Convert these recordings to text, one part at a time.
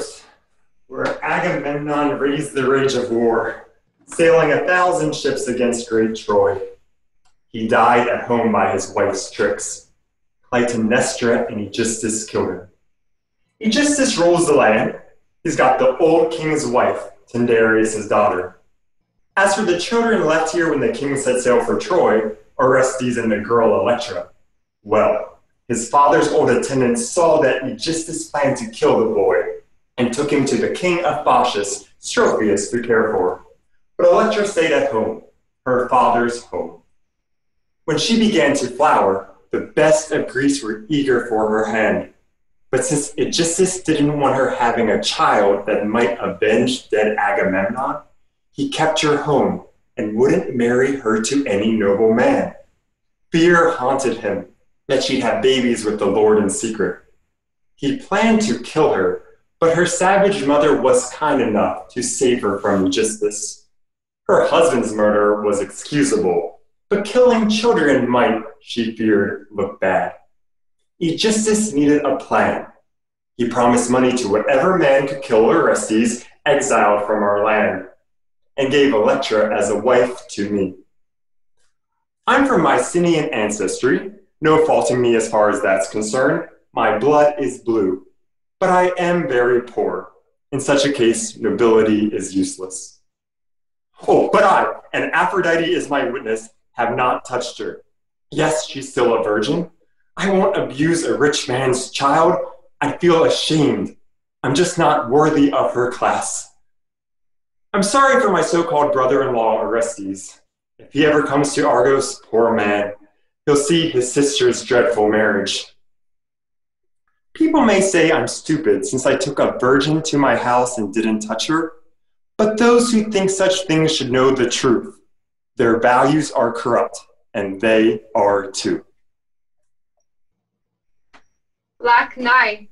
Argos, where Agamemnon raised the rage of war, sailing 1,000 ships against great Troy. He died at home by his wife's tricks. Clytemnestra and Aegisthus killed him. Aegisthus rules the land. He's got the old king's wife, Tyndareus' daughter. As for the children left here when the king set sail for Troy, Orestes and the girl Electra, well, his father's old attendants saw that Aegisthus planned to kill the boy and took him to the king of Phocis, Strophius, to care for. But Electra stayed at home, her father's home. When she began to flower, the best of Greece were eager for her hand. But since Aegisthus didn't want her having a child that might avenge dead Agamemnon, he kept her home and wouldn't marry her to any noble man. Fear haunted him that she'd have babies with the Lord in secret. He planned to kill her, but her savage mother was kind enough to save her from Aegisthus. Her husband's murder was excusable, but killing children might, she feared, look bad. Aegisthus needed a plan. He promised money to whatever man could kill Orestes, exiled from our land, and gave Electra as a wife to me. I'm from Mycenaean ancestry, no faulting me as far as that's concerned. My blood is blue, but I am very poor. In such a case, nobility is useless. Oh, but I, and Aphrodite is my witness, have not touched her. Yes, she's still a virgin. I won't abuse a rich man's child. I feel ashamed. I'm just not worthy of her class. I'm sorry for my so-called brother-in-law, Orestes. If he ever comes to Argos, poor man, he'll see his sister's dreadful marriage. People may say I'm stupid since I took a virgin to my house and didn't touch her, but those who think such things should know the truth. Their values are corrupt, and they are too. Black night,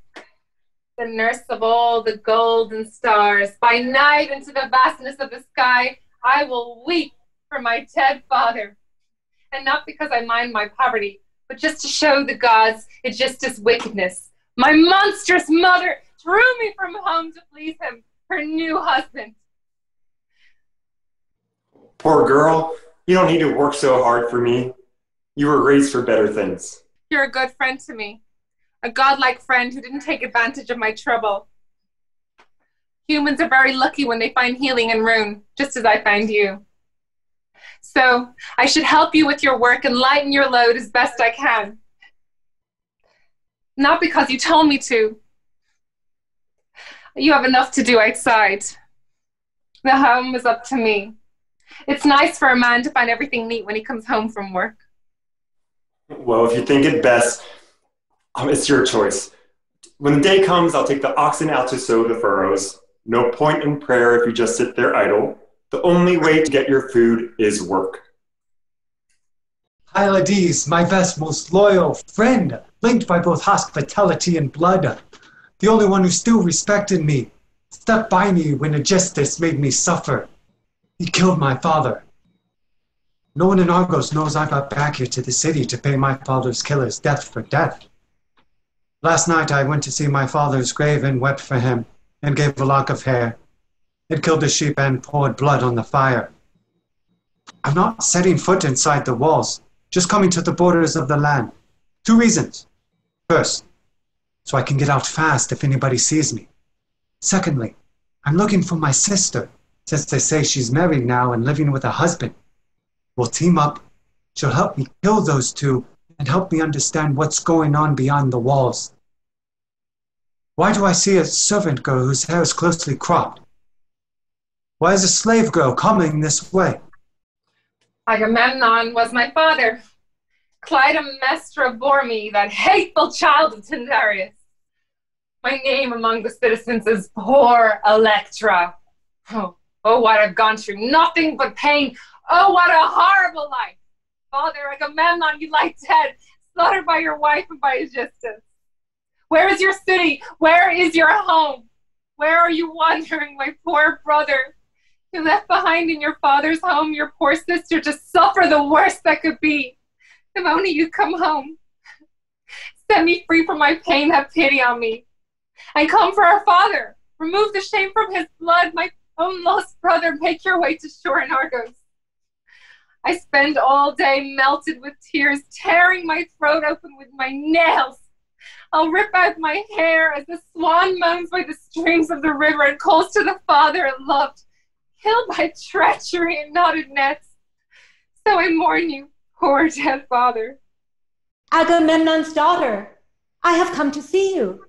the nurse of all the golden stars, by night into the vastness of the sky, I will weep for my dead father. And not because I mind my poverty, but just to show the gods Aegisthus' wickedness. My monstrous mother drew me from home to please him, her new husband. Poor girl, you don't need to work so hard for me. You were raised for better things. You're a good friend to me. A godlike friend who didn't take advantage of my trouble. Humans are very lucky when they find healing in rune, just as I find you. So I should help you with your work and lighten your load as best I can. Not because you told me to. You have enough to do outside. The home is up to me. It's nice for a man to find everything neat when he comes home from work. Well, if you think it best, it's your choice. When the day comes, I'll take the oxen out to sow the furrows. No point in prayer if you just sit there idle. The only way to get your food is work. Pylades, my best, most loyal friend, linked by both hospitality and blood, the only one who still respected me, stuck by me when Aegisthus made me suffer. He killed my father. No one in Argos knows I got back here to the city to pay my father's killers death for death. Last night I went to see my father's grave and wept for him, and gave a lock of hair. It killed a sheep and poured blood on the fire. I'm not setting foot inside the walls, just coming to the borders of the land. 2 reasons. First, so I can get out fast if anybody sees me. Secondly, I'm looking for my sister, since they say she's married now and living with a husband. We'll team up. She'll help me kill those two and help me understand what's going on beyond the walls. Why do I see a servant girl whose hair is closely cropped? Why is a slave girl coming this way? Agamemnon was my father. Clytemnestra bore me, that hateful child of Tyndareus. My name among the citizens is poor Electra. Oh, what I've gone through, nothing but pain. Oh, what a horrible life. Father Agamemnon, you lie dead, slaughtered by your wife and by Aegisthus. Where is your city? Where is your home? Where are you wandering, my poor brother? You left behind in your father's home your poor sister to suffer the worst that could be. If only you'd come home. Set me free from my pain, have pity on me. And come for our father. Remove the shame from his blood, my own lost brother. Make your way to shore in Argos. I spend all day melted with tears, tearing my throat open with my nails. I'll rip out my hair as the swan moans by the streams of the river and calls to the father it loved, killed by treachery and knotted nets. So I mourn you, poor dead father. Agamemnon's daughter, I have come to see you.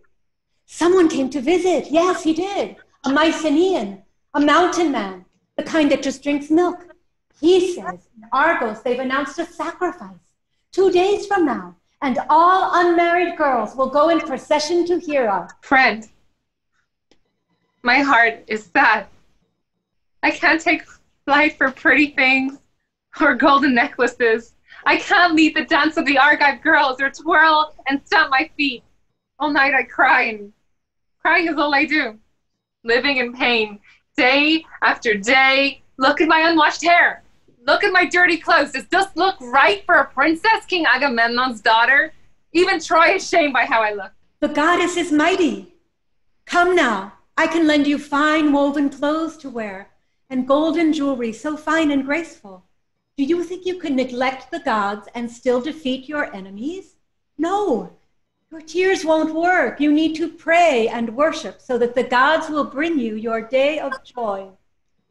Someone came to visit. Yes, he did. A Mycenaean, a mountain man, the kind that just drinks milk. He says in Argos they've announced a sacrifice 2 days from now, and all unmarried girls will go in procession to Hera. Friend, my heart is sad. I can't take flight for pretty things or golden necklaces. I can't lead the dance of the Argive girls or twirl and stamp my feet. All night I cry, and crying is all I do. Living in pain, day after day. Look at my unwashed hair. Look at my dirty clothes. Does this look right for a princess, King Agamemnon's daughter? Even Troy is shamed by how I look. The goddess is mighty. Come now, I can lend you fine woven clothes to wear and golden jewelry so fine and graceful. Do you think you can neglect the gods and still defeat your enemies? No, your tears won't work. You need to pray and worship so that the gods will bring you your day of joy.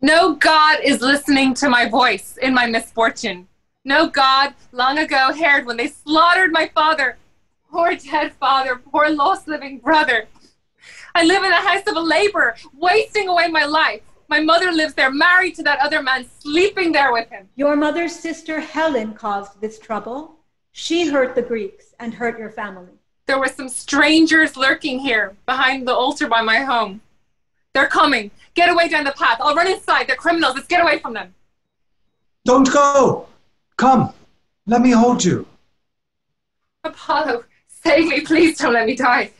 No God is listening to my voice in my misfortune. No God long ago heard when they slaughtered my father. Poor dead father, poor lost living brother. I live in the house of a laborer, wasting away my life. My mother lives there, married to that other man, sleeping there with him. Your mother's sister Helen caused this trouble. She hurt the Greeks and hurt your family. There were some strangers lurking here behind the altar by my home. They're coming. Get away down the path. I'll run inside. They're criminals. Let's get away from them. Don't go! Come, let me hold you. Apollo, save me. Please don't let me die.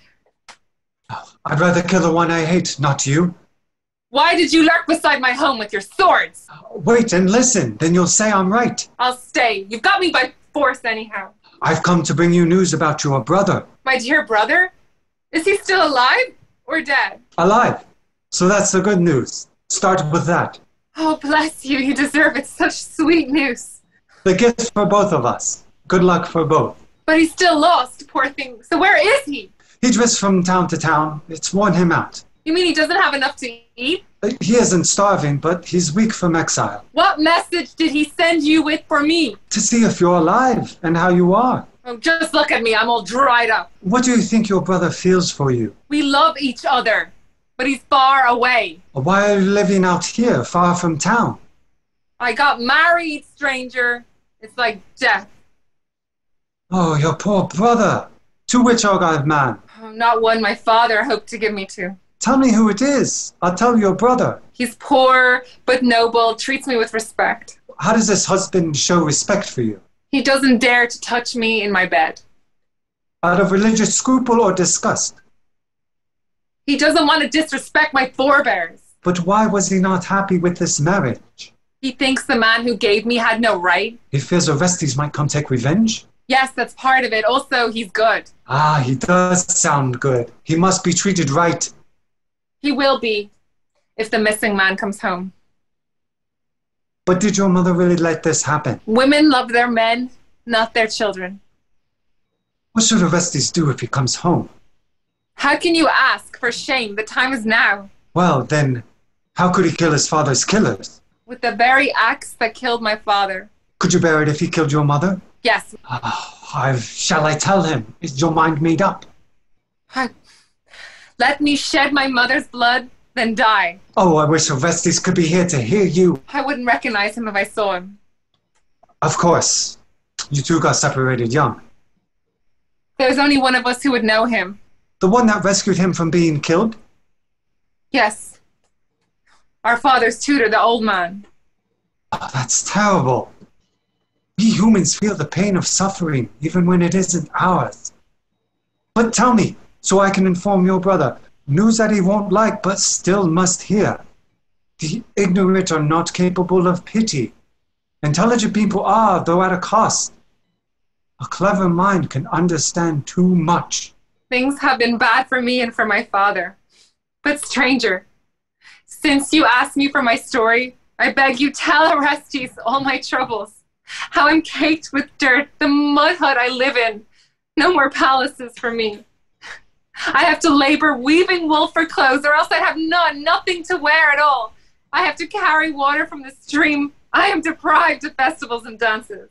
I'd rather kill the one I hate, not you. Why did you lurk beside my home with your swords? Wait and listen, then you'll say I'm right. I'll stay. You've got me by force anyhow. I've come to bring you news about your brother. My dear brother? Is he still alive or dead? Alive. So that's the good news. Start with that. Oh, bless you. You deserve it. Such sweet news. The gift for both of us. Good luck for both. But he's still lost, poor thing. So where is he? He drifts from town to town. It's worn him out. You mean he doesn't have enough to eat? He isn't starving, but he's weak from exile. What message did he send you with for me? To see if you're alive and how you are. Oh, just look at me. I'm all dried up. What do you think your brother feels for you? We love each other, but he's far away. Why are you living out here, far from town? I got married, stranger. It's like death. Oh, your poor brother. To which Argive man? Oh, not one my father hoped to give me to. Tell me who it is. I'll tell your brother. He's poor, but noble, treats me with respect. How does this husband show respect for you? He doesn't dare to touch me in my bed. Out of religious scruple or disgust? He doesn't want to disrespect my forebears. But why was he not happy with this marriage? He thinks the man who gave me had no right. He fears Orestes might come take revenge? Yes, that's part of it. Also, he's good. Ah, he does sound good. He must be treated right. He will be, if the missing man comes home. But did your mother really let this happen? Women love their men, not their children. What should Orestes do if he comes home? How can you ask? For shame, the time is now. Well, then, how could he kill his father's killers? With the very axe that killed my father. Could you bear it if he killed your mother? Yes. Shall I tell him? Is your mind made up? Let me shed my mother's blood, then die. Oh, I wish Orestes could be here to hear you. I wouldn't recognize him if I saw him. Of course. You two got separated young. There's only one of us who would know him. The one that rescued him from being killed? Yes. Our father's tutor, the old man. Oh, that's terrible. We humans feel the pain of suffering, even when it isn't ours. But tell me, so I can inform your brother, news that he won't like but still must hear. The ignorant are not capable of pity. Intelligent people are, though at a cost. A clever mind can understand too much. Things have been bad for me and for my father. But stranger, since you asked me for my story, I beg you tell Orestes all my troubles. How I'm caked with dirt, the mud hut I live in. No more palaces for me. I have to labor weaving wool for clothes, or else I'd have nothing to wear at all. I have to carry water from the stream. I am deprived of festivals and dances.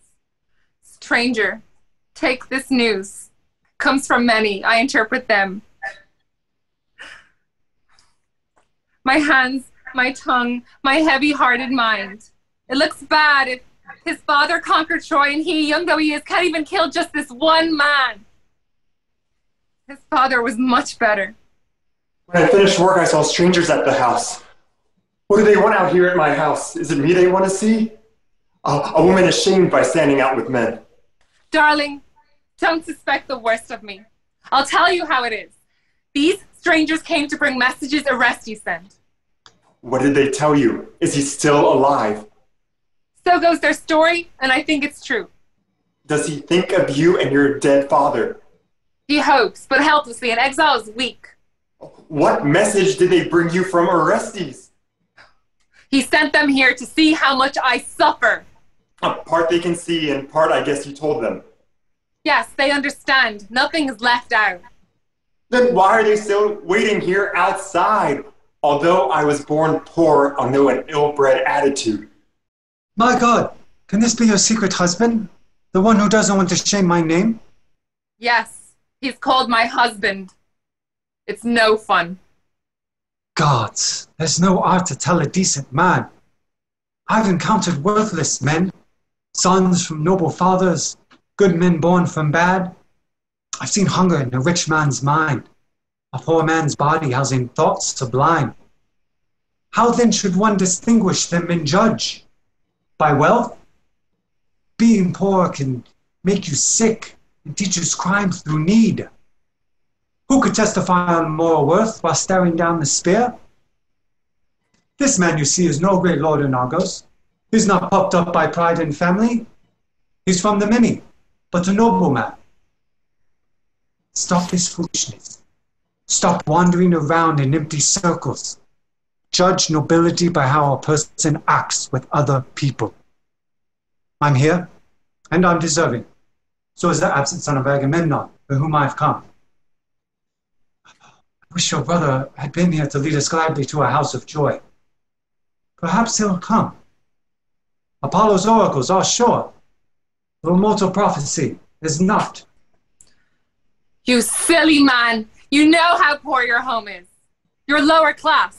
Stranger, take this news. Comes from many, I interpret them. My hands, my tongue, my heavy-hearted mind. It looks bad if his father conquered Troy and he, young though he is, can't even kill just this one man. His father was much better. When I finished work, I saw strangers at the house. What do they want out here at my house? Is it me they want to see? A woman is shamed by standing out with men. Darling, don't suspect the worst of me. I'll tell you how it is. These strangers came to bring messages Orestes sent. What did they tell you? Is he still alive? So goes their story, and I think it's true. Does he think of you and your dead father? He hopes, but helplessly, and exile is weak. What message did they bring you from Orestes? He sent them here to see how much I suffer. Part they can see, and part I guess you told them. Yes, they understand. Nothing is left out. Then why are they still waiting here outside? Although I was born poor, I'll know an ill-bred attitude. My God, can this be your secret husband? The one who doesn't want to shame my name? Yes, he's called my husband. It's no fun. Gods, there's no art to tell a decent man. I've encountered worthless men, sons from noble fathers, good men born from bad. I've seen hunger in a rich man's mind, a poor man's body housing thoughts sublime. How then should one distinguish them and judge? By wealth? Being poor can make you sick and teach you crime through need. Who could testify on moral worth while staring down the spear? This man you see is no great lord in Argos. He's not puffed up by pride and family. He's from the many, but a noble man. Stop this foolishness. Stop wandering around in empty circles. Judge nobility by how a person acts with other people. I'm here, and I'm deserving. So is the absent son of Agamemnon, for whom I've come. I wish your brother had been here to lead us gladly to a house of joy. Perhaps he'll come. Apollo's oracles are sure, though mortal prophecy is not. You silly man! You know how poor your home is. You're lower class.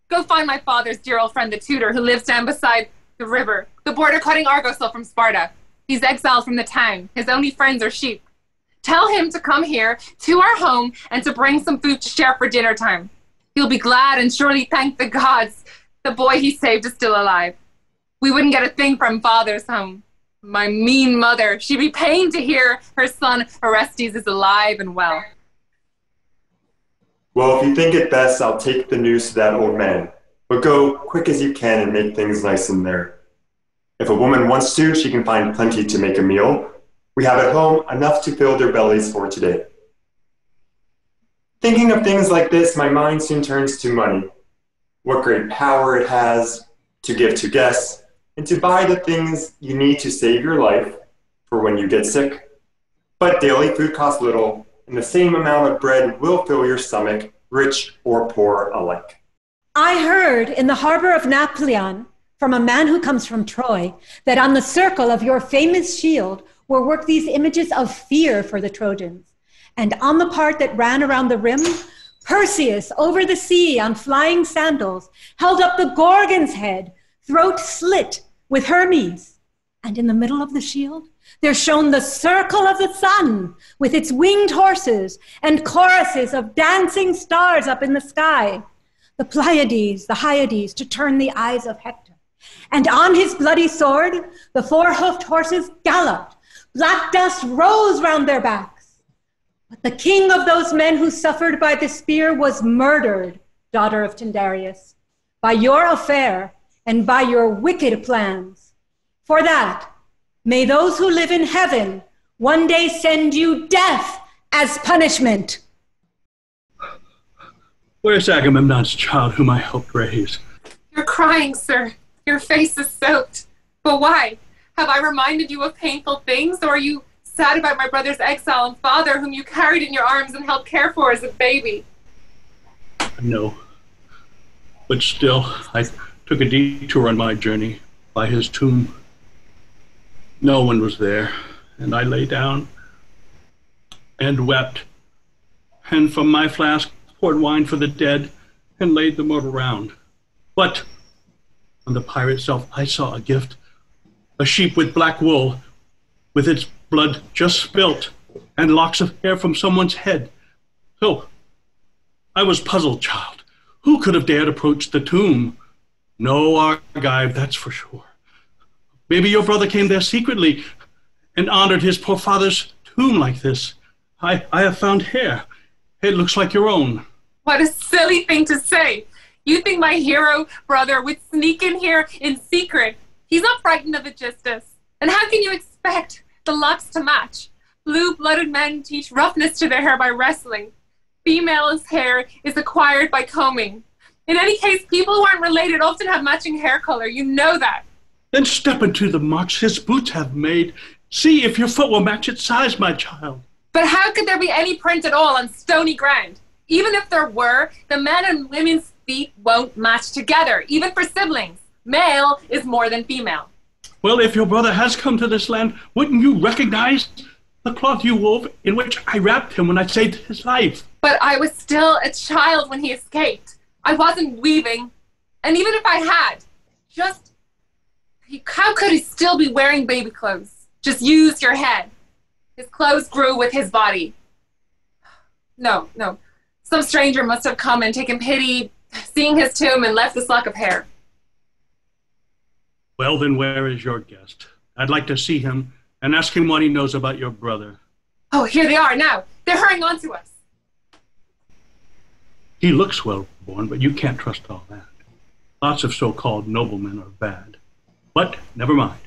Go find my father's dear old friend, the tutor, who lives down beside the river, the border-cutting Argosel from Sparta. He's exiled from the town. His only friends are sheep. Tell him to come here to our home and to bring some food to share for dinner time. He'll be glad and surely thank the gods the boy he saved is still alive. We wouldn't get a thing from father's home. My mean mother, she'd be pained to hear her son Orestes is alive and well. Well, if you think it best, I'll take the news to that old man. But go quick as you can and make things nice in there. If a woman wants to, she can find plenty to make a meal. We have at home enough to fill their bellies for today. Thinking of things like this, my mind soon turns to money. What great power it has to give to guests and to buy the things you need to save your life for when you get sick. But daily food costs little, and the same amount of bread will fill your stomach, rich or poor alike. I heard in the harbor of Napoleon, from a man who comes from Troy, that on the circle of your famous shield were worked these images of fear for the Trojans. And on the part that ran around the rim, Perseus over the sea on flying sandals held up the Gorgon's head, throat slit with Hermes. And in the middle of the shield, there shone the circle of the sun with its winged horses and choruses of dancing stars up in the sky. The Pleiades, the Hyades, to turn the eyes of Hector. And on his bloody sword, the four-hoofed horses galloped. Black dust rose round their backs. But the king of those men who suffered by the spear was murdered, daughter of Tyndareus, by your affair and by your wicked plans. For that, may those who live in heaven one day send you death as punishment. Where's Agamemnon's child whom I helped raise? You're crying, sir. Your face is soaked. But why? Have I reminded you of painful things, or are you sad about my brother's exile and father, whom you carried in your arms and helped care for as a baby? No. But still, I took a detour on my journey by his tomb. No one was there, and I lay down and wept, and from my flask poured wine for the dead and laid them all around. But on the pyre itself I saw a gift, a sheep with black wool, with its blood just spilt, and locks of hair from someone's head. So I was puzzled, child. Who could have dared approach the tomb? No Argive, that's for sure. Maybe your brother came there secretly and honored his poor father's tomb like this. I have found hair. It looks like your own. What a silly thing to say. You think my hero brother would sneak in here in secret? He's not frightened of Aegisthus. And how can you expect the locks to match? Blue-blooded men teach roughness to their hair by wrestling. Females' hair is acquired by combing. In any case, people who aren't related often have matching hair color. You know that. Then step into the marks his boots have made. See if your foot will match its size, my child. But how could there be any print at all on stony ground? Even if there were, the men and women's feet won't match together, even for siblings. Male is more than female. Well, if your brother has come to this land, wouldn't you recognize the cloth you wove in which I wrapped him when I saved his life? But I was still a child when he escaped. I wasn't weaving. And even if I had, how could he still be wearing baby clothes? Just use your head. His clothes grew with his body. No. Some stranger must have come and taken pity, seeing his tomb, and left this lock of hair. Well, then where is your guest? I'd like to see him and ask him what he knows about your brother. Oh, here they are now. They're hurrying on to us. He looks well born, but you can't trust all that. Lots of so-called noblemen are bad. But never mind.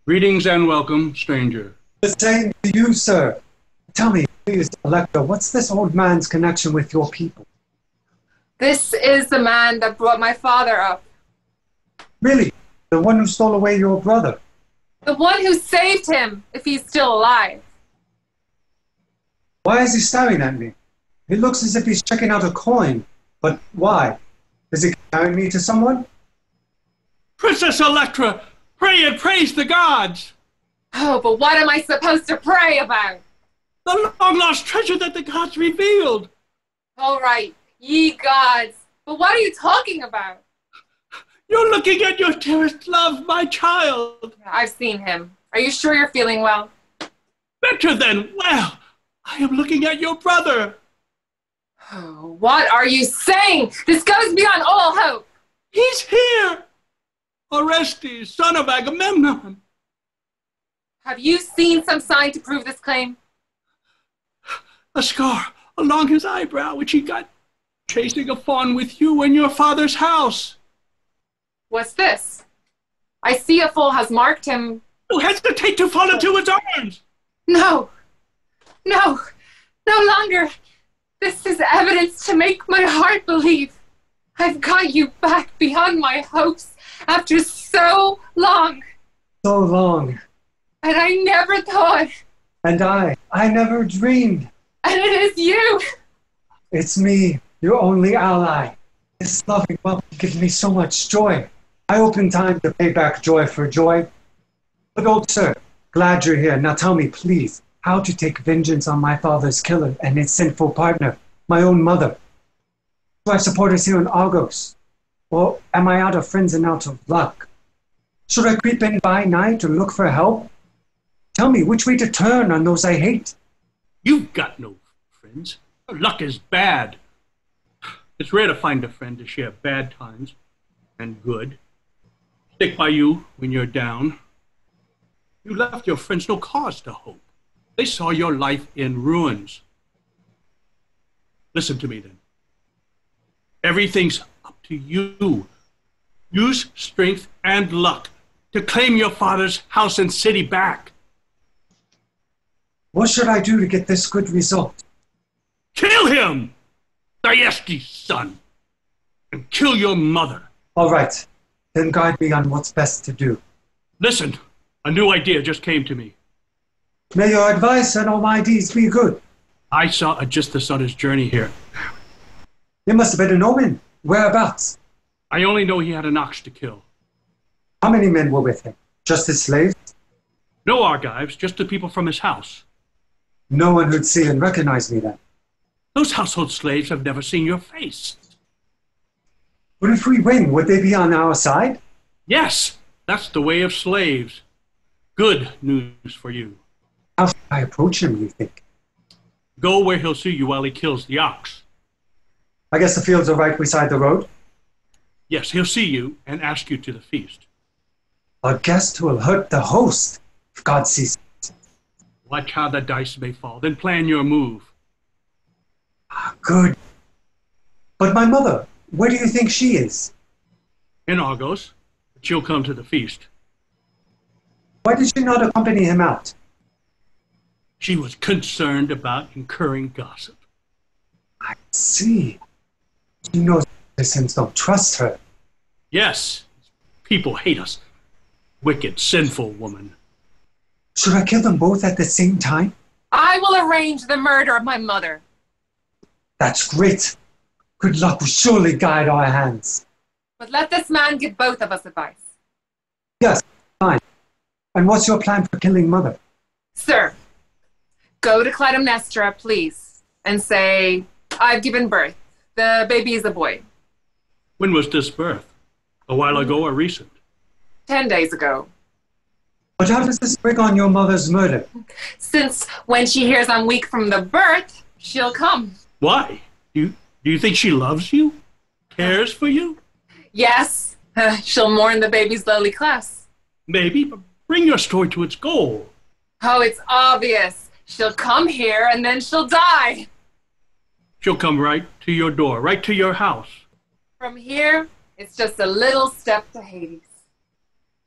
Greetings and welcome, stranger. The same to you, sir. Tell me, please, Electra, what's this old man's connection with your people? This is the man that brought my father up. Really? The one who stole away your brother? The one who saved him, if he's still alive. Why is he staring at me? It looks as if he's checking out a coin. But why? Is he carrying me to someone? Princess Electra, pray and praise the gods! Oh, but what am I supposed to pray about? The long-lost treasure that the gods revealed! All right, ye gods. But what are you talking about? You're looking at your dearest love, my child. I've seen him. Are you sure you're feeling well? Better than well. I am looking at your brother. Oh, what are you saying? This goes beyond all hope. He's here. Orestes, son of Agamemnon. Have you seen some sign to prove this claim? A scar along his eyebrow, which he got chasing a fawn with you in your father's house. What's this? I see a foal has marked him. You hesitate to fall into his arms. No longer. This is evidence to make my heart believe. I've got you back beyond my hopes after so long. So long. And I never thought. And I never dreamed. And it is you. It's me, your only ally. This loving welcome gives me so much joy. I hope in time to pay back joy for joy. But old sir, glad you're here. Now tell me, please, how to take vengeance on my father's killer and his sinful partner, my own mother. Do I support us here in Argos? Or am I out of friends and out of luck? Should I creep in by night or look for help? Tell me which way to turn on those I hate. You've got no friends. Your luck is bad. It's rare to find a friend to share bad times and good. Stick by you when you're down. You left your friends no cause to hope. They saw your life in ruins. Listen to me then. Everything's up to you. Use strength and luck to claim your father's house and city back. What should I do to get this good result? Kill him! Thyestes' son, and kill your mother. All right, then guide me on what's best to do. Listen, a new idea just came to me. May your advice and all my deeds be good. I saw Aegisthus on his journey here. It must have been an omen. Whereabouts? I only know he had an ox to kill. How many men were with him? Just his slaves? No Argives, just the people from his house. No one who'd see and recognize me then. Those household slaves have never seen your face. But if we win, would they be on our side? Yes, that's the way of slaves. Good news for you. How should I approach him, you think? Go where he'll see you while he kills the ox. I guess the fields are right beside the road. Yes, he'll see you and ask you to the feast. A guest who will hurt the host, if God sees it. Watch how the dice may fall, then plan your move. Good. But my mother, where do you think she is? In Argos, but she'll come to the feast. Why did she not accompany him out? She was concerned about incurring gossip. I see. She knows citizens don't trust her. Yes, people hate us. Wicked, sinful woman. Should I kill them both at the same time? I will arrange the murder of my mother. That's great. Good luck will surely guide our hands. But let this man give both of us advice. Yes, fine. And what's your plan for killing Mother? Sir, go to Clytemnestra, please, and say, I've given birth. The baby is a boy. When was this birth? A while ago or recent? 10 days ago. But how does this bring on your mother's murder? Since when she hears I'm weak from the birth, she'll come. Why? Do you think she loves you? Cares for you? Yes, she'll mourn the baby's lowly class. Maybe, but bring your story to its goal. Oh, it's obvious. She'll come here and then she'll die. She'll come right to your door, right to your house. From here, it's just a little step to Hades.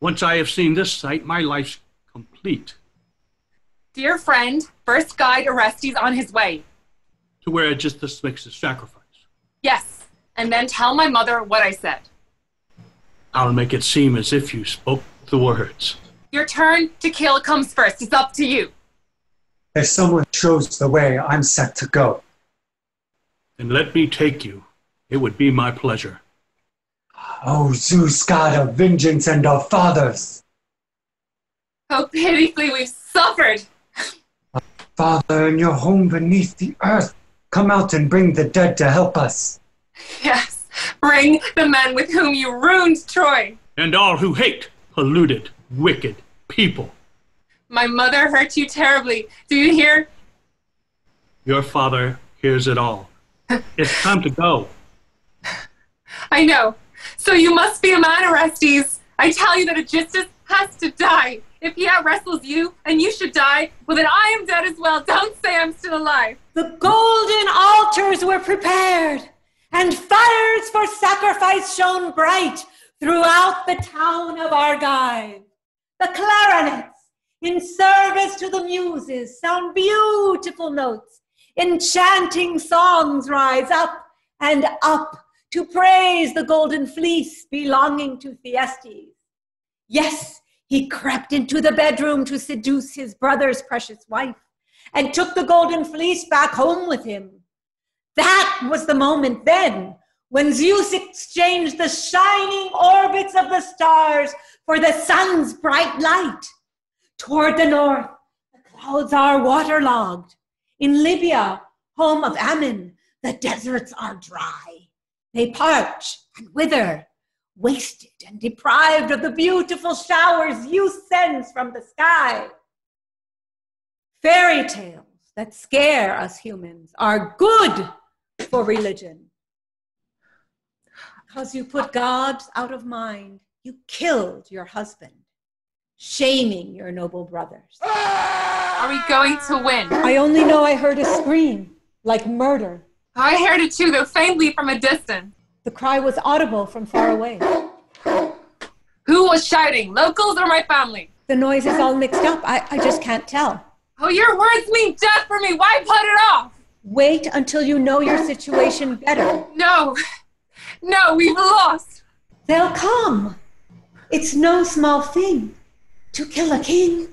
Once I have seen this sight, my life's complete. Dear friend, first guide Orestes on his way. To where Aegisthus makes his sacrifice. Yes, and then tell my mother what I said. I'll make it seem as if you spoke the words. Your turn to kill comes first. It's up to you. If someone shows the way, I'm set to go. Then let me take you. It would be my pleasure. Oh, Zeus, god of vengeance and of fathers! How pitifully we've suffered! Father, in your home beneath the earth, come out and bring the dead to help us. Yes, bring the men with whom you ruined Troy. And all who hate polluted, wicked people. My mother hurt you terribly. Do you hear? Your father hears it all. It's time to go. I know. So you must be a man, Orestes. I tell you that Aegisthus has to die. If he out-wrestles you and you should die, well then I am dead as well. Don't say I'm still alive. The golden altars were prepared, and fires for sacrifice shone bright throughout the town of Argive. The clarinets, in service to the muses, sound beautiful notes. Enchanting songs rise up and up to praise the golden fleece belonging to Thyestes. Yes, he crept into the bedroom to seduce his brother's precious wife and took the golden fleece back home with him. That was the moment then when Zeus exchanged the shining orbits of the stars for the sun's bright light. Toward the north, the clouds are waterlogged. In Libya, home of Ammon, the deserts are dry. They parch and wither, wasted and deprived of the beautiful showers Zeus sends from the sky. Fairy tales that scare us humans are good for religion. Because you put God out of mind, you killed your husband, shaming your noble brothers. Are we going to win? I only know I heard a scream, like murder. I heard it too, though faintly from a distance. The cry was audible from far away. Who was shouting, locals or my family? The noise is all mixed up. I just can't tell. Oh, your words mean death for me. Why put it off? Wait until you know your situation better. No, we've lost. They'll come. It's no small thing to kill a king.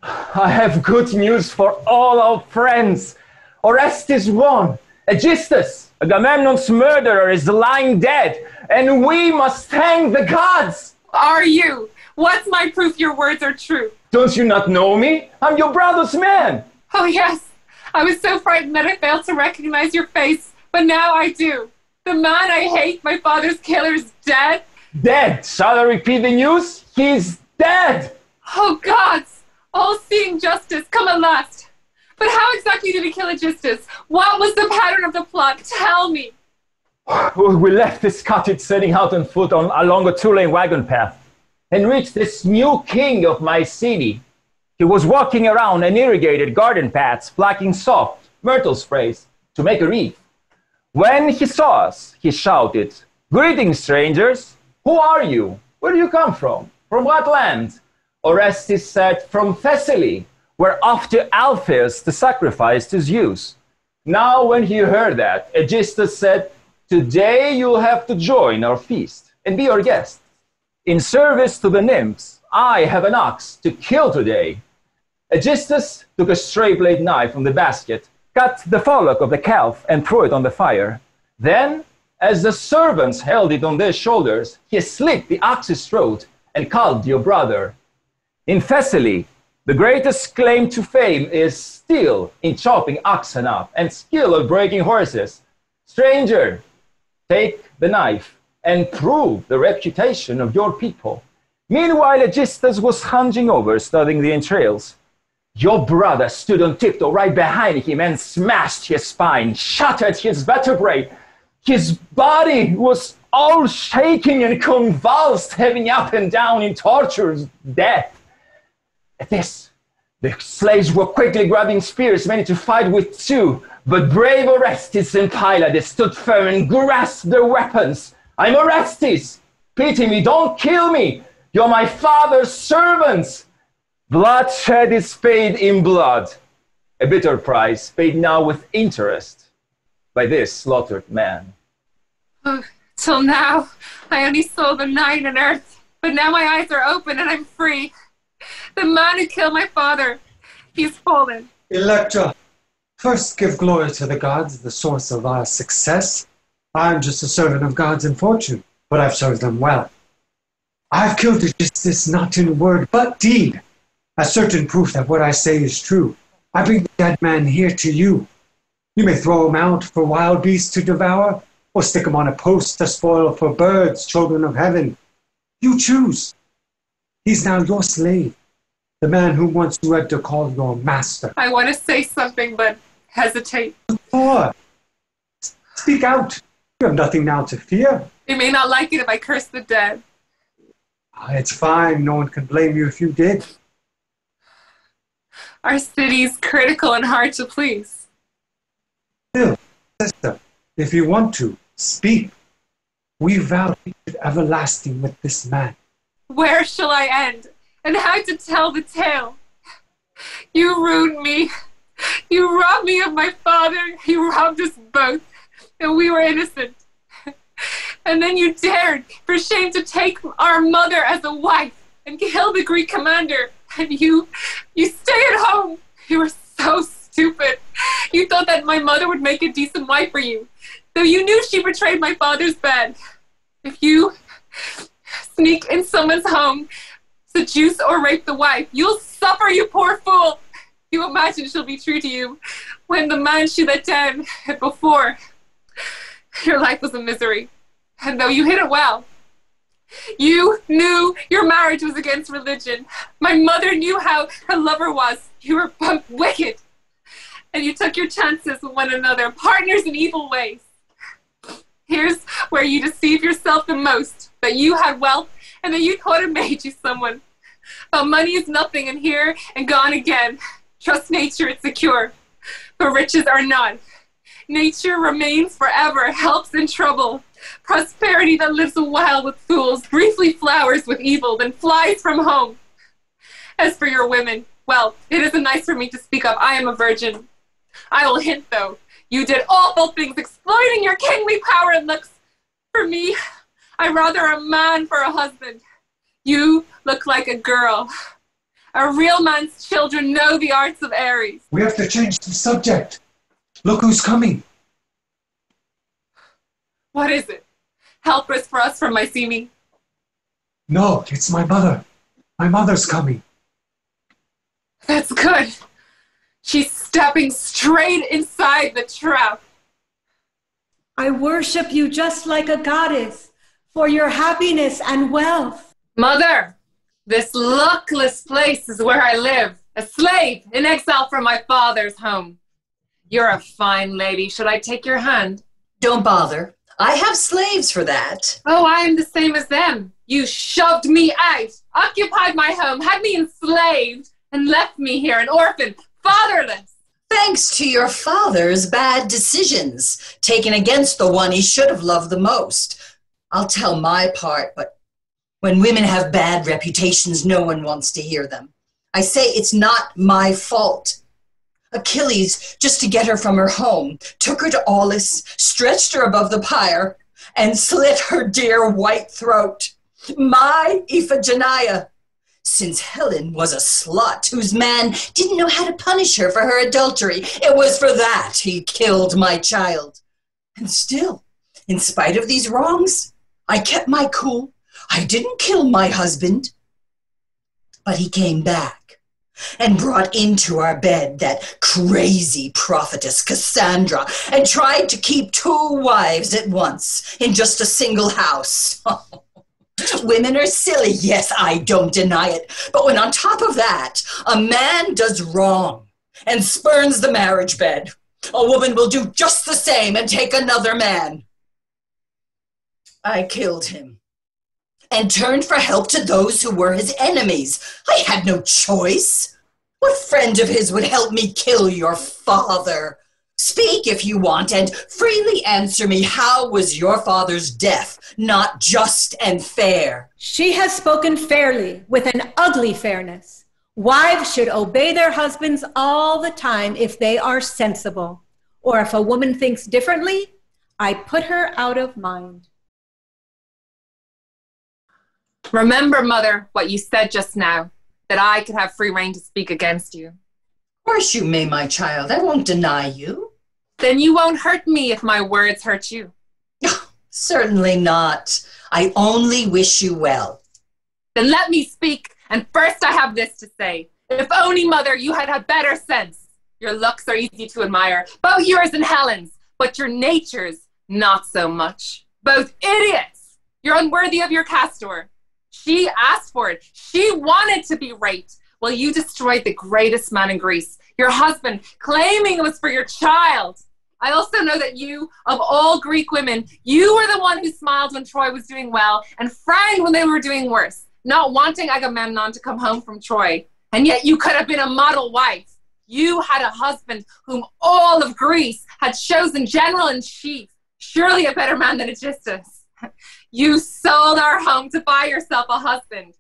I have good news for all our friends. Orestes won. Aegisthus, Agamemnon's murderer, is lying dead, and we must thank the gods. Are you? What's my proof your words are true? Don't you not know me? I'm your brother's man. Oh yes, I was so frightened that I failed to recognize your face, but now I do. The man I hate, my father's killer, is dead. Dead? Shall I repeat the news? He's dead. Oh gods, all-seeing justice, come at last. But how exactly did he kill Aegisthus? What was the pattern of the plot? Tell me. We left this cottage setting out on foot along a two-lane wagon path and reached this new king of my city. He was walking around an irrigated garden paths, plucking soft myrtle sprays to make a wreath. When he saw us, he shouted, "Greetings, strangers! Who are you? Where do you come from? From what land?" Orestes said, "From Thessaly. We're off to Alpheus to sacrifice to Zeus." Now when he heard that, Aegisthus said, "Today you'll have to join our feast and be our guest. In service to the nymphs, I have an ox to kill today." Aegisthus took a straight-blade knife from the basket, cut the forelock of the calf and threw it on the fire. Then, as the servants held it on their shoulders, he slit the ox's throat and called your brother. In Thessaly, the greatest claim to fame is skill in chopping oxen up and skill of breaking horses. Stranger, take the knife and prove the reputation of your people. Meanwhile, Aegisthus was hunching over, studying the entrails. Your brother stood on tiptoe right behind him and smashed his spine, shattered his vertebrae. His body was all shaking and convulsed, heaving up and down in torture's death. At this, the slaves were quickly grabbing spears, many to fight with too, but brave Orestes and Pylades stood firm and grasped their weapons. "I'm Orestes! Pity me, don't kill me! You're my father's servants!" Bloodshed is paid in blood, a bitter price paid now with interest by this slaughtered man. Oh, till now, I only saw the night and earth, but now my eyes are open and I'm free. The man who killed my father, he's fallen. Electra, first give glory to the gods, the source of our success. I'm just a servant of gods and fortune, but I've served them well. I've killed Aegisthus not in word, but deed. A certain proof that what I say is true. I bring the dead man here to you. You may throw him out for wild beasts to devour, or stick him on a post to spoil for birds, children of heaven. You choose. He's now your slave, the man whom once you had to call your master. I want to say something, but hesitate. What? Speak out. You have nothing now to fear. You may not like it if I curse the dead. It's fine. No one can blame you if you did. Our city's critical and hard to please. Still, sister, if you want to, speak. We vow hatred everlasting with this man. Where shall I end? And how to tell the tale? You ruined me. You robbed me of my father. You robbed us both. And we were innocent. And then you dared, for shame, to take our mother as a wife and kill the Greek commander. And you stay at home. You were so stupid. You thought that my mother would make a decent wife for you, though you knew she betrayed my father's bed. If you sneak in someone's home, seduce or rape the wife, you'll suffer, you poor fool. You imagine she'll be true to you when the man she let down before, your life was a misery. And though you hid it well, you knew your marriage was against religion. My mother knew how her lover was. You were both wicked. And you took your chances with one another, partners in evil ways. Here's where you deceive yourself the most, that you had wealth and that you thought it made you someone. But money is nothing, and here and gone again. Trust nature, it's secure, but riches are not. Nature remains forever, helps in trouble. Prosperity that lives a while with fools, briefly flowers with evil, then flies from home. As for your women, Well, it isn't nice for me to speak up. I am a virgin. I will hint, though, you did awful things exploiting your kingly power and looks. For me, I'd rather a man for a husband. You look like a girl. A real man's children know the arts of Ares. We have to change the subject. Look who's coming. What is it? Helpers for us from Mycenae? No, it's my mother. My mother's coming. That's good. She's stepping straight inside the trap. I worship you just like a goddess for your happiness and wealth. Mother, this luckless place is where I live, a slave in exile from my father's home. You're a fine lady. Should I take your hand? Don't bother. I have slaves for that. Oh, I am the same as them. You shoved me out, occupied my home, had me enslaved, and left me here an orphan, fatherless. Thanks to your father's bad decisions, taken against the one he should have loved the most. I'll tell my part, but when women have bad reputations, no one wants to hear them. I say it's not my fault. Achilles, just to get her from her home, took her to Aulis, stretched her above the pyre, and slit her dear white throat. My Iphigenia, since Helen was a slut whose man didn't know how to punish her for her adultery. It was for that he killed my child. And still, in spite of these wrongs, I kept my cool. I didn't kill my husband. But he came back and brought into our bed that crazy prophetess Cassandra and tried to keep 2 wives at once in just a single house. Women are silly, yes, I don't deny it. But when on top of that, a man does wrong and spurns the marriage bed, a woman will do just the same and take another man. I killed him and turned for help to those who were his enemies. I had no choice. What friend of his would help me kill your father? Speak if you want, and freely answer me, how was your father's death not just and fair? She has spoken fairly, with an ugly fairness. Wives should obey their husbands all the time if they are sensible. Or if a woman thinks differently, I put her out of mind. Remember, Mother, what you said just now, that I could have free rein to speak against you. Of course you may, my child. I won't deny you. Then you won't hurt me if my words hurt you. Certainly not. I only wish you well. Then let me speak, and first I have this to say. If only, Mother, you had had better sense. Your looks are easy to admire, both yours and Helen's, but your natures, not so much. Both idiots! You're unworthy of your Castor. She asked for it. She wanted to be raped. Well, you destroyed the greatest man in Greece, your husband, claiming it was for your child. I also know that you, of all Greek women, you were the one who smiled when Troy was doing well and frowned when they were doing worse, not wanting Agamemnon to come home from Troy. And yet you could have been a model wife. You had a husband whom all of Greece had chosen general-in-chief, surely a better man than Aegisthus. You sold our home to buy yourself a husband.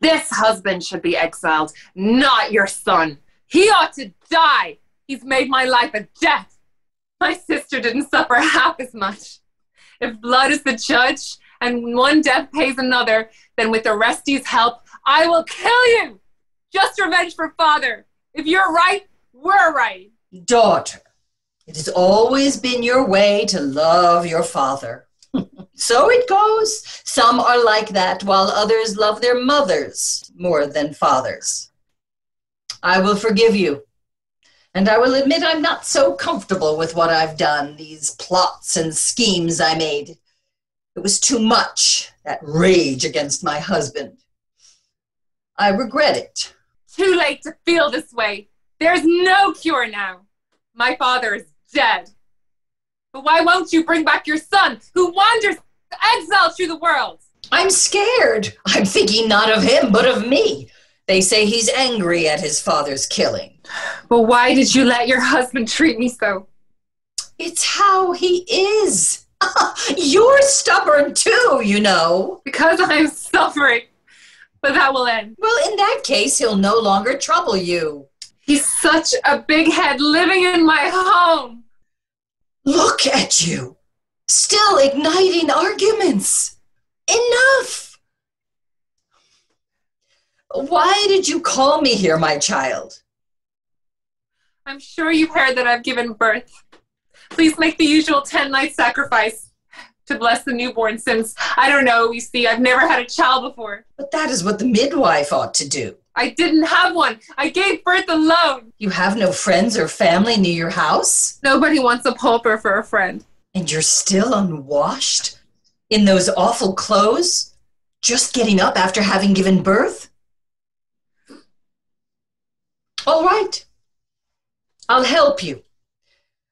This husband should be exiled, not your son. He ought to die. He's made my life a death. My sister didn't suffer half as much. If blood is the judge and one death pays another, then with Orestes' help, I will kill you. Just revenge for father. If you're right, we're right. Daughter, it has always been your way to love your father. So it goes. Some are like that, while others love their mothers more than fathers. I will forgive you, and I will admit I'm not so comfortable with what I've done, these plots and schemes I made. It was too much, that rage against my husband. I regret it. Too late to feel this way. There's no cure now. My father is dead. But why won't you bring back your son, who wanders exiled through the world? I'm scared. I'm thinking not of him, but of me. They say he's angry at his father's killing. But why did you let your husband treat me so? It's how he is. You're stubborn too, you know. Because I'm suffering. but that will end. Well, in that case, he'll no longer trouble you. He's such a big head living in my home. Look at you, still igniting arguments. Enough! Why did you call me here, my child? I'm sure you've heard that I've given birth. Please make the usual 10-night sacrifice to bless the newborn, since, I don't know, you see, I've never had a child before. But that is what the midwife ought to do. I didn't have one. I gave birth alone. You have no friends or family near your house? Nobody wants a pauper for a friend. And you're still unwashed? In those awful clothes? Just getting up after having given birth? All right. I'll help you.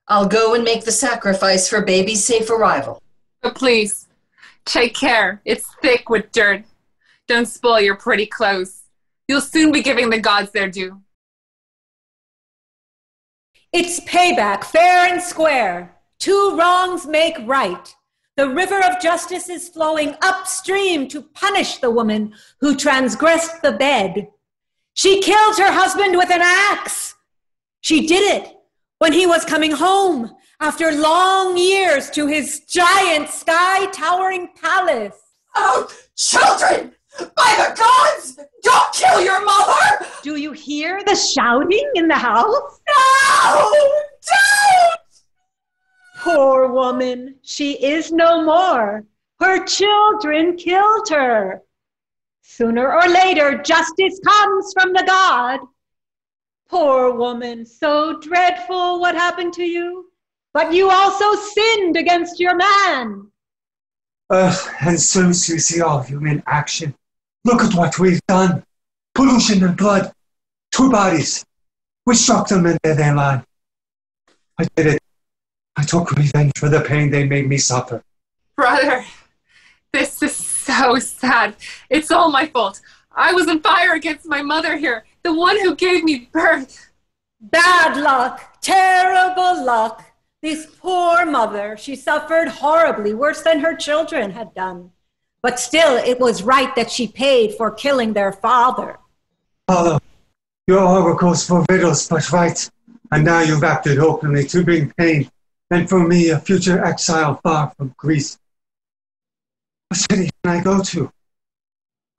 I'll go and make the sacrifice for baby's safe arrival. But please, take care. It's thick with dirt. Don't spoil your pretty clothes. You'll soon be giving the gods their due. It's payback, fair and square. 2 wrongs make right. The river of justice is flowing upstream to punish the woman who transgressed the bed. She killed her husband with an axe. She did it when he was coming home after long years to his giant sky-towering palace. Oh, children! By the gods! Don't kill your mother! Do you hear the shouting in the house? No! Don't! Poor woman, she is no more. Her children killed her. Sooner or later, justice comes from the God. Poor woman, so dreadful what happened to you. But you also sinned against your man. And soon as you see all human action, look at what we've done. Pollution and blood. 2 bodies. We struck them in their line. I did it. I took revenge for the pain they made me suffer. Brother, this is so sad. It's all my fault. I was on fire against my mother here, the one who gave me birth. Bad luck, terrible luck. This poor mother, she suffered horribly, worse than her children had done. But still, it was right that she paid for killing their father. Apollo, your oracles for riddles but right, and now you've acted openly to bring pain, and for me a future exile far from Greece. What city can I go to?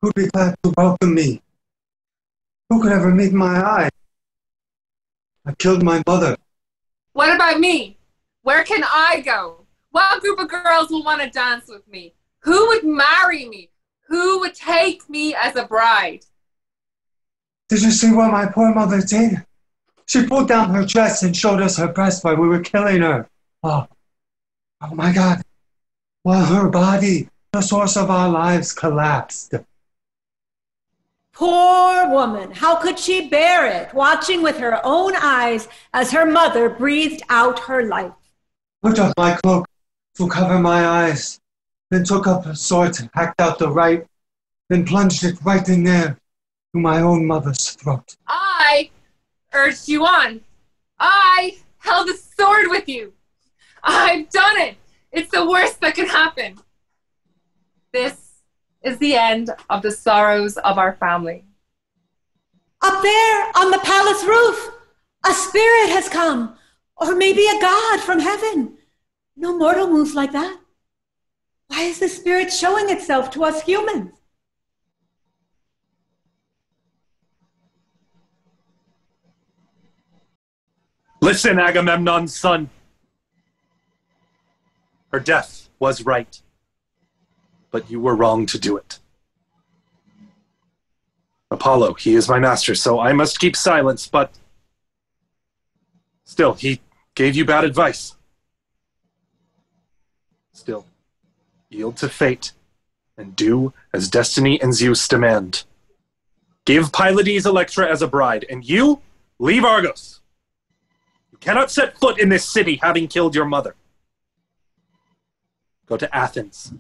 Who'd be glad to welcome me? Who could ever meet my eye? I killed my mother. What about me? Where can I go? What group of girls will want to dance with me? Who would marry me? Who would take me as a bride? Did you see what my poor mother did? She pulled down her dress and showed us her breast while we were killing her. Oh my God. While her body, the source of our lives, collapsed. Poor woman, how could she bear it, watching with her own eyes as her mother breathed out her life? Put up my cloak to cover my eyes, then took up a sword and hacked out the right, then plunged it right in there to my own mother's throat. I urged you on. I held the sword with you. I've done it. It's the worst that can happen. This is the end of the sorrows of our family. Up there on the palace roof, a spirit has come, or maybe a god from heaven. No mortal moves like that. Why is the spirit showing itself to us humans? Listen, Agamemnon's son. Her death was right, but you were wrong to do it. Apollo, he is my master, so I must keep silence, but still, he gave you bad advice. Still, yield to fate and do as destiny and Zeus demand. Give Pylades Electra as a bride, and you leave Argos. You cannot set foot in this city having killed your mother. Go to Athens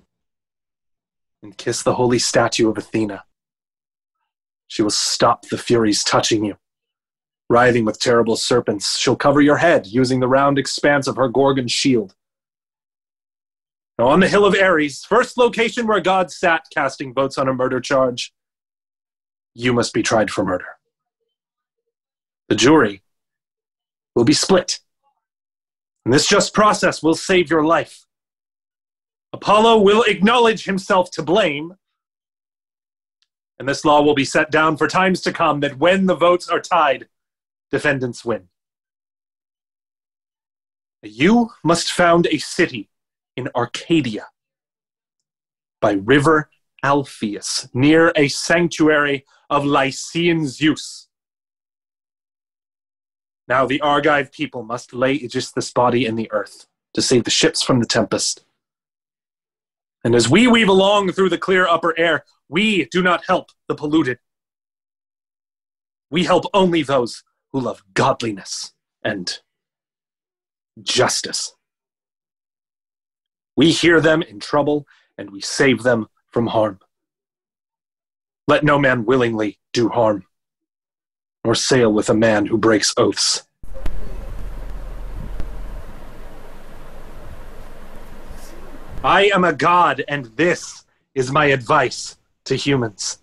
and kiss the holy statue of Athena. She will stop the Furies touching you. Writhing with terrible serpents, she'll cover your head using the round expanse of her Gorgon shield. Now on the hill of Ares, first location where God sat casting votes on a murder charge, you must be tried for murder. The jury will be split, and this just process will save your life. Apollo will acknowledge himself to blame, and this law will be set down for times to come that when the votes are tied, defendants win. You must found a city in Arcadia by River Alpheus, near a sanctuary of Lycian Zeus. Now the Argive people must lay Aegisthus' body in the earth to save the ships from the tempest. And as we weave along through the clear upper air, we do not help the polluted. We help only those who love godliness and justice. We hear them in trouble, and we save them from harm. Let no man willingly do harm, nor sail with a man who breaks oaths. I am a god, and this is my advice to humans.